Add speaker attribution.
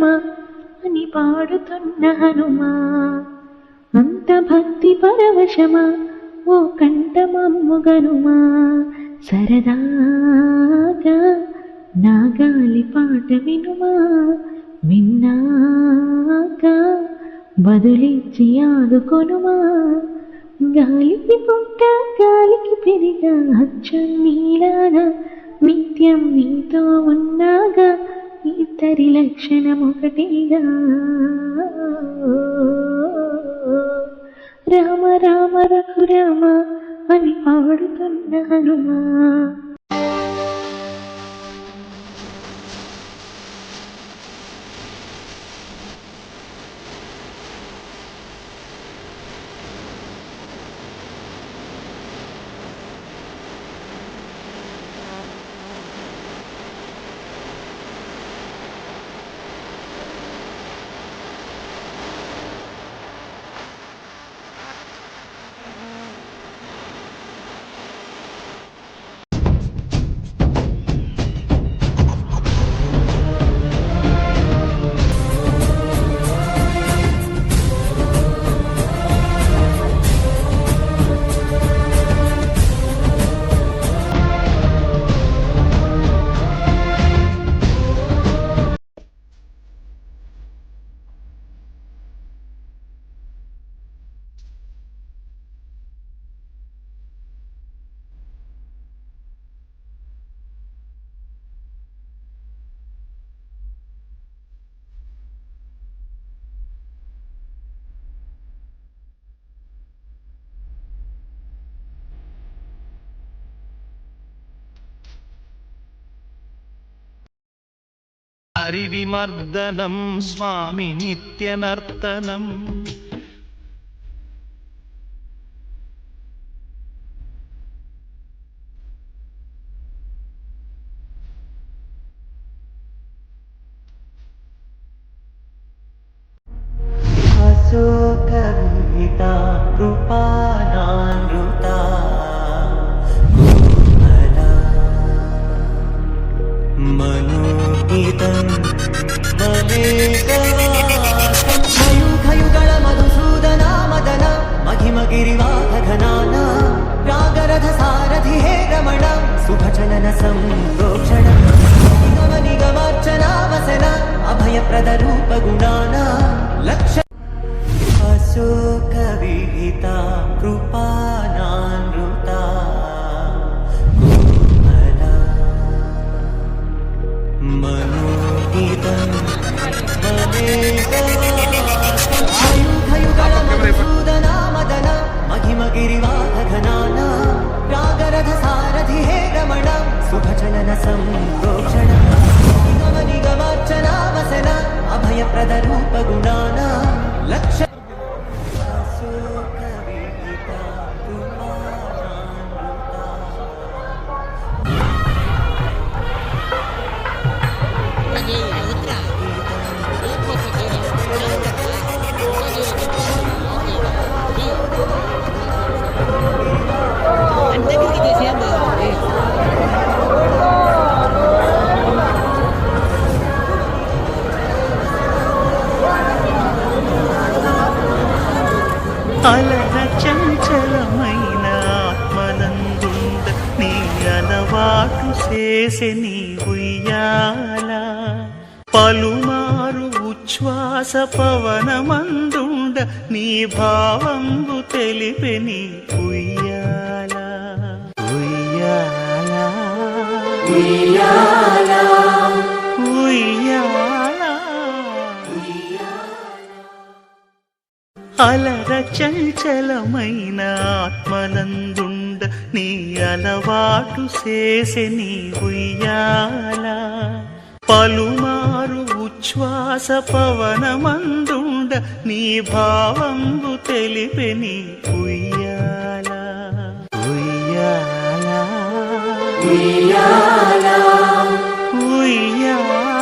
Speaker 1: హనుమా అని పాడుతున్న హనుమా, అంత భక్తి పరవశమా ఓ కంఠమమ్ముగనుమా, సరదాగా నా గాలి పాట వినుమా, విన్నాక బదులిచ్చి ఆదుకొనుమా, గాలికి పుట్ట గాలికి పెరిగా అచ్చం నీలాగా, నిత్యం నీతో ఉన్నాగా ఇద్దరి లక్షణం ఒకటిగా, రామ రామ రఘురామ అని పాడుతున్న హనుమా.
Speaker 2: హరివిమర్దనం స్వామి నిత్యనర్తనం,
Speaker 3: అశోకవిహిత కృపానానృత మనోహితం మయూఖయుగళ మధుసూదన మదన మహిమగిరివాహఘనాన రాగరథ సారథి హే రమణ శుభచలన సంప్రోక్షణ నిగమనిగమార్చనావసన అభయప్రద రూప గుణాన లక్ష అశోకవిహిత కృపానానృత మనోహితం మయూఖయుగళ మధుసూదన మదన మహిమగిరివాహఘనాన రాగరథ సారథి హే రమణ శుభచలన సంప్రోక్షణ నిగమనిగమార్చనావసన అభయప్రద రూప గుణాన లక్ష
Speaker 2: అలర చంచలమైన ఆత్మనందుండ నీ అలవాటు చేసే నీ ఉయ్యాల, పలుమారు ఉచ్ఛ్వాస పవనమందుండ నీ భావంబు తెలిపే నీ ఉయ్యాల, ఉయ్యాల ఉయ్యాల ఉయ్యాల. అలర చంచలమైన ఆత్మనందుండ నీ అలవాటు చేసే నీ ఉయ్యాల, పలుమారు ఉచ్ఛ్వాస పవనమందుండ నీ భావంబు తెలిపే నీ ఉయ్యాల, ఉయ్యాల ఉయ్యాల ఉయ్యాల.